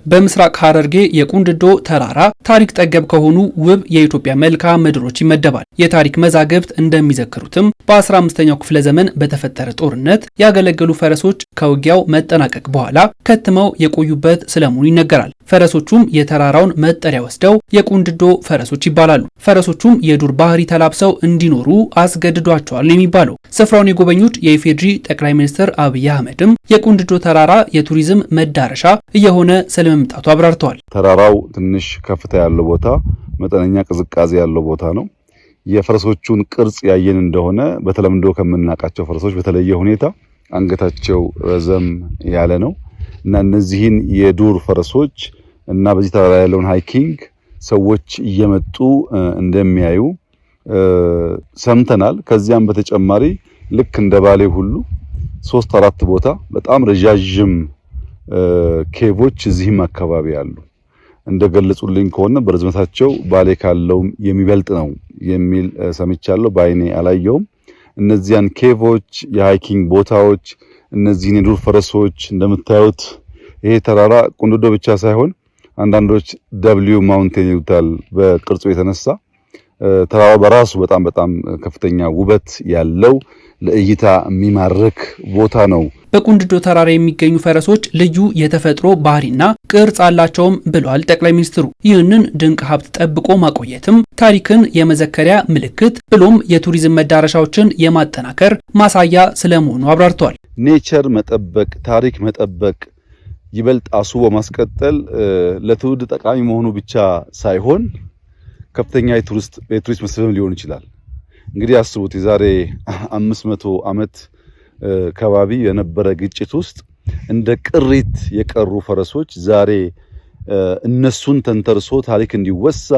በምስራቅ ሐረርጌ የቁንድዶ ተራራ ታሪክ ጠገብ ከሆኑ ውብ የኢትዮጵያ መልክዓ ምድሮች ይመደባል። የታሪክ መዛግብት እንደሚዘክሩትም በ15ኛው ክፍለ ዘመን በተፈጠረ ጦርነት ያገለገሉ ፈረሶች ከውጊያው መጠናቀቅ በኋላ ከትመው የቆዩበት ስለመሆኑ ይነገራል። ፈረሶቹም የተራራውን መጠሪያ ወስደው የቁንድዶ ፈረሶች ይባላሉ። ፈረሶቹም የዱር ባህሪ ተላብሰው እንዲኖሩ አስገድዷቸዋል የሚባለው። ስፍራውን የጎበኙት የኢፌዴሪ ጠቅላይ ሚኒስትር አብይ አህመድም የቁንድዶ ተራራ የቱሪዝም መዳረሻ እየሆነ ስለመምጣቱ አብራርተዋል። ተራራው ትንሽ ከፍታ ያለው ቦታ፣ መጠነኛ ቅዝቃዜ ያለው ቦታ ነው። የፈረሶቹን ቅርጽ ያየን እንደሆነ በተለምዶ ከምናውቃቸው ፈረሶች በተለየ ሁኔታ አንገታቸው ረዘም ያለ ነው እና እነዚህን የዱር ፈረሶች እና በዚህ ተራራ ያለውን ሃይኪንግ ሰዎች እየመጡ እንደሚያዩ ሰምተናል። ከዚያም በተጨማሪ ልክ እንደ ባሌ ሁሉ 3-4 ቦታ በጣም ረዣዥም ኬቮች እዚህም አካባቢ አሉ። እንደገለጹልኝ ከሆነ በርዝመታቸው ባሌ ካለው የሚበልጥ ነው የሚል ሰምቻለሁ። ባይኔ አላየውም። እነዚያን ኬቮች፣ የሃይኪንግ ቦታዎች፣ እነዚህን የዱር ፈረሶች እንደምታዩት ይሄ ተራራ ቁንድዶ ብቻ ሳይሆን አንዳንዶች ደብሊው ማውንቴን ይሉታል በቅርጹ የተነሳ ተራራው በራሱ በጣም ከፍተኛ ውበት ያለው ለእይታ የሚማርክ ቦታ ነው። በቁንድዶ ተራራ የሚገኙ ፈረሶች ልዩ የተፈጥሮ ባህሪና ቅርጽ አላቸውም ብለዋል ጠቅላይ ሚኒስትሩ። ይህንን ድንቅ ሀብት ጠብቆ ማቆየትም ታሪክን የመዘከሪያ ምልክት ብሎም የቱሪዝም መዳረሻዎችን የማጠናከር ማሳያ ስለመሆኑ አብራርተዋል። ኔቸር መጠበቅ፣ ታሪክ መጠበቅ ይበልጥ አስቦ ማስቀጠል ለትውልድ ጠቃሚ መሆኑ ብቻ ሳይሆን ከፍተኛ የቱሪስት መስህብም ሊሆን ይችላል። እንግዲህ አስቡት የዛሬ 500 ዓመት ከባቢ የነበረ ግጭት ውስጥ እንደ ቅሪት የቀሩ ፈረሶች ዛሬ እነሱን ተንተርሶ ታሪክ እንዲወሳ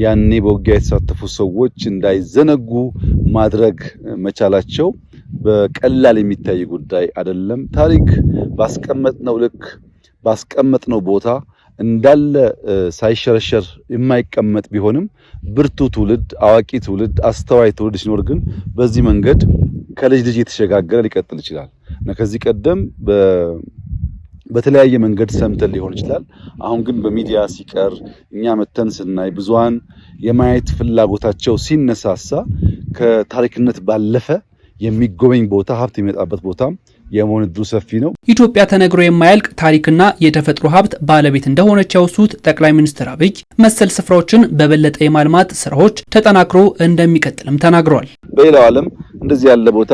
ያኔ በውጊያ የተሳተፉ ሰዎች እንዳይዘነጉ ማድረግ መቻላቸው በቀላል የሚታይ ጉዳይ አይደለም። ታሪክ ባስቀመጥነው ልክ ባስቀመጥነው ቦታ እንዳለ ሳይሸረሸር የማይቀመጥ ቢሆንም ብርቱ ትውልድ፣ አዋቂ ትውልድ፣ አስተዋይ ትውልድ ሲኖር ግን በዚህ መንገድ ከልጅ ልጅ የተሸጋገረ ሊቀጥል ይችላል እና ከዚህ ቀደም በተለያየ መንገድ ሰምተን ሊሆን ይችላል። አሁን ግን በሚዲያ ሲቀር እኛ መተን ስናይ ብዙሃን የማየት ፍላጎታቸው ሲነሳሳ ከታሪክነት ባለፈ የሚጎበኝ ቦታ ሀብት የሚመጣበት ቦታ የመሆን ዕድሉ ሰፊ ነው። ኢትዮጵያ ተነግሮ የማያልቅ ታሪክና የተፈጥሮ ሀብት ባለቤት እንደሆነች ያወሱት ጠቅላይ ሚኒስትር አብይ መሰል ስፍራዎችን በበለጠ የማልማት ስራዎች ተጠናክሮ እንደሚቀጥልም ተናግረዋል። በሌላው ዓለም እንደዚህ ያለ ቦታ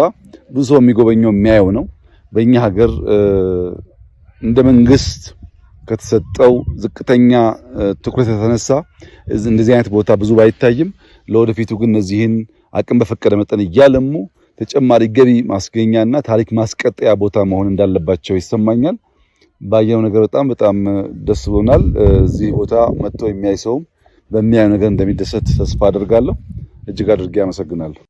ብዙ ሰው የሚጎበኘው የሚያየው ነው። በእኛ ሀገር እንደ መንግስት ከተሰጠው ዝቅተኛ ትኩረት የተነሳ እንደዚህ አይነት ቦታ ብዙ ባይታይም ለወደፊቱ ግን እነዚህን አቅም በፈቀደ መጠን እያለሙ ተጨማሪ ገቢ ማስገኛና ታሪክ ማስቀጠያ ቦታ መሆን እንዳለባቸው ይሰማኛል። ባየው ነገር በጣም ደስ ብሎናል። እዚህ ቦታ መጥቶ የሚያይ ሰው በሚያየው ነገር እንደሚደሰት ተስፋ አደርጋለሁ። እጅግ አድርጌ አመሰግናለሁ።